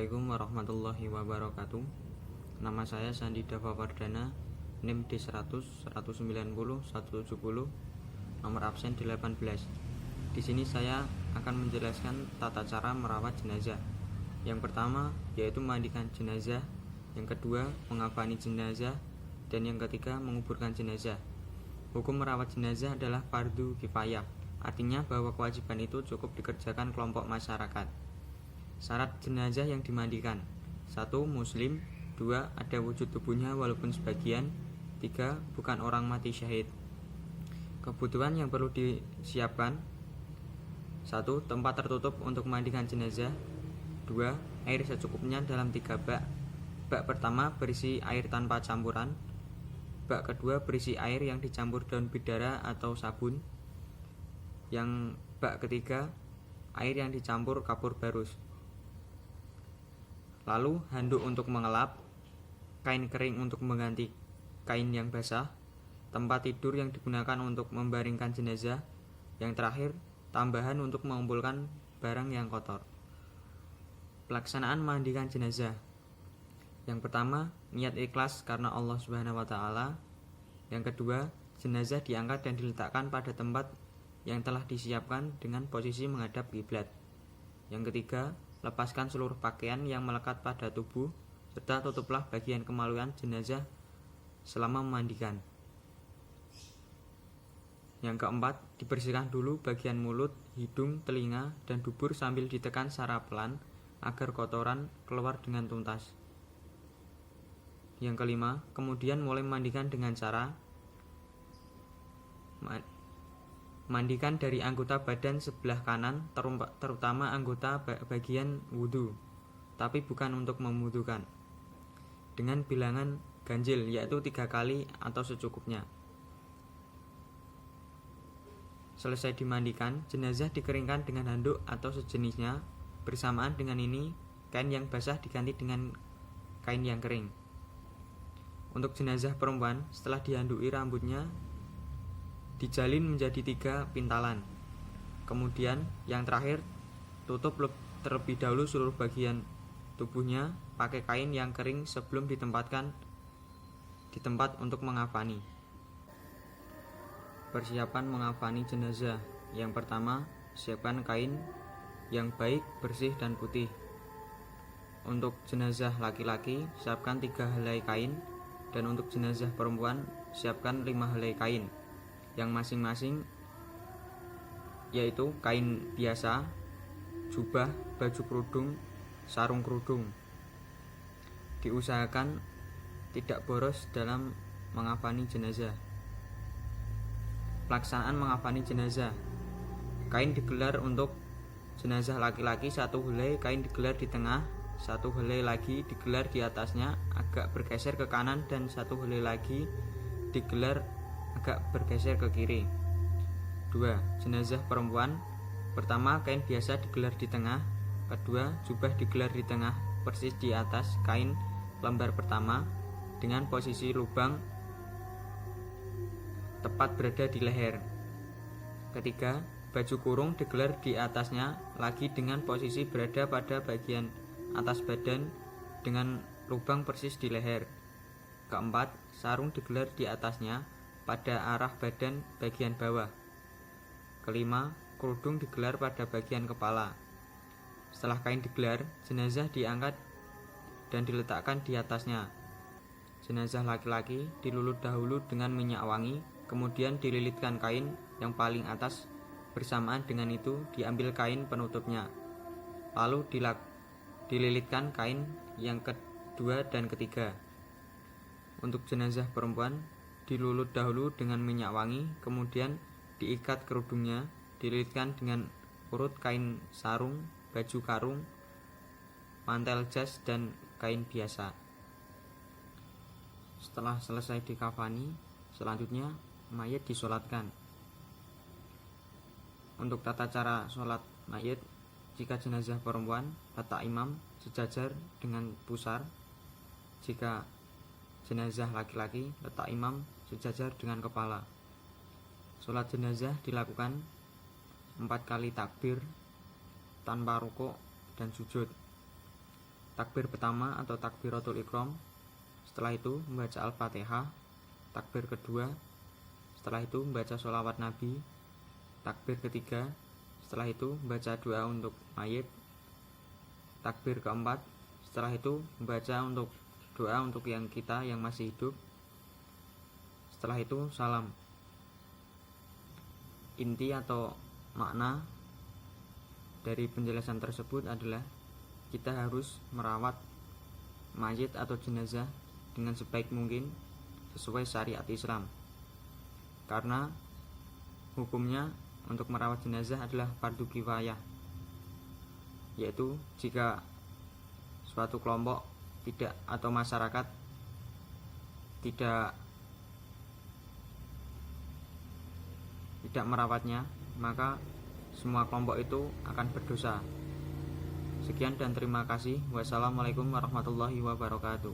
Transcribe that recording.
Assalamualaikum warahmatullahi wabarakatuh. Nama saya Sandi Dava Pardana, NIM D100 190 170, nomor absen 18. Di sini saya akan menjelaskan tata cara merawat jenazah. Yang pertama yaitu memandikan jenazah, yang kedua mengafani jenazah, dan yang ketiga menguburkan jenazah. Hukum merawat jenazah adalah fardu kifayah, artinya bahwa kewajiban itu cukup dikerjakan kelompok masyarakat. Syarat jenazah yang dimandikan: 1. Muslim. 2. Ada wujud tubuhnya walaupun sebagian. 3. Bukan orang mati syahid. Kebutuhan yang perlu disiapkan: 1. Tempat tertutup untuk memandikan jenazah. 2. Air secukupnya dalam 3 bak. Bak pertama berisi air tanpa campuran. Bak kedua berisi air yang dicampur daun bidara atau sabun. Yang bak ketiga air yang dicampur kapur barus. Lalu handuk untuk mengelap, kain kering untuk mengganti kain yang basah, tempat tidur yang digunakan untuk membaringkan jenazah, yang terakhir tambahan untuk mengumpulkan barang yang kotor. Pelaksanaan memandikan jenazah: yang pertama, niat ikhlas karena Allah Subhanahu wa Ta'ala. Yang kedua, jenazah diangkat dan diletakkan pada tempat yang telah disiapkan dengan posisi menghadap kiblat. Yang ketiga, lepaskan seluruh pakaian yang melekat pada tubuh, serta tutuplah bagian kemaluan jenazah selama memandikan. Yang keempat, dibersihkan dulu bagian mulut, hidung, telinga, dan dubur sambil ditekan secara pelan agar kotoran keluar dengan tuntas. Yang kelima, kemudian mulai memandikan dengan cara mandikan dari anggota badan sebelah kanan, terutama anggota bagian wudhu, tapi bukan untuk memwudukan, dengan bilangan ganjil, yaitu 3 kali atau secukupnya. Selesai dimandikan, jenazah dikeringkan dengan handuk atau sejenisnya. Bersamaan dengan ini, kain yang basah diganti dengan kain yang kering. Untuk jenazah perempuan, setelah dihandui rambutnya dijalin menjadi 3 pintalan. Kemudian yang terakhir, tutup terlebih dahulu seluruh bagian tubuhnya pakai kain yang kering sebelum ditempatkan di tempat untuk mengafani. Persiapan mengafani jenazah: yang pertama, siapkan kain yang baik, bersih, dan putih. Untuk jenazah laki-laki, siapkan 3 helai kain, dan untuk jenazah perempuan, siapkan 5 helai kain, yang masing-masing yaitu kain biasa, jubah, baju kerudung, sarung kerudung. Diusahakan tidak boros dalam mengafani jenazah. Pelaksanaan mengafani jenazah: kain digelar untuk jenazah laki-laki 1 helai kain digelar di tengah, 1 helai lagi digelar di atasnya agak bergeser ke kanan, dan 1 helai lagi digelar agak bergeser ke kiri. 2. Jenazah perempuan: pertama, kain biasa digelar di tengah. Kedua, jubah digelar di tengah persis di atas kain lembar pertama dengan posisi lubang tepat berada di leher. Ketiga, baju kurung digelar di atasnya lagi dengan posisi berada pada bagian atas badan dengan lubang persis di leher. Keempat, sarung digelar di atasnya pada arah badan bagian bawah. Kelima, kerudung digelar pada bagian kepala. Setelah kain digelar, jenazah diangkat dan diletakkan di atasnya. Jenazah laki-laki dilulut dahulu dengan minyak wangi, kemudian dililitkan kain yang paling atas. Bersamaan dengan itu diambil kain penutupnya, lalu dililitkan kain yang kedua dan ketiga. Untuk jenazah perempuan, dilulut dahulu dengan minyak wangi, kemudian diikat kerudungnya, dililitkan dengan urut kain sarung, baju karung, mantel jas, dan kain biasa. Setelah selesai dikafani, selanjutnya mayat disolatkan. Untuk tata cara sholat mayat: jika jenazah perempuan, letak imam sejajar dengan pusar. Jika jenazah laki-laki, letak imam sejajar dengan kepala. Sholat jenazah dilakukan 4 kali takbir tanpa rukuk dan sujud. takbir pertama atau takbiratul ikram, setelah itu membaca Al-Fatihah, takbir kedua, setelah itu membaca sholawat Nabi, takbir ketiga, setelah itu membaca doa untuk mayit, takbir keempat, setelah itu membaca untuk doa untuk yang kita yang masih hidup, setelah itu salam. Inti atau makna dari penjelasan tersebut adalah kita harus merawat mayit atau jenazah dengan sebaik mungkin sesuai syariat Islam, karena hukumnya untuk merawat jenazah adalah fardu kifayah, yaitu jika suatu kelompok tidak atau masyarakat tidak merawatnya, maka semua kelompok itu akan berdosa. Sekian dan terima kasih. Wassalamualaikum warahmatullahi wabarakatuh.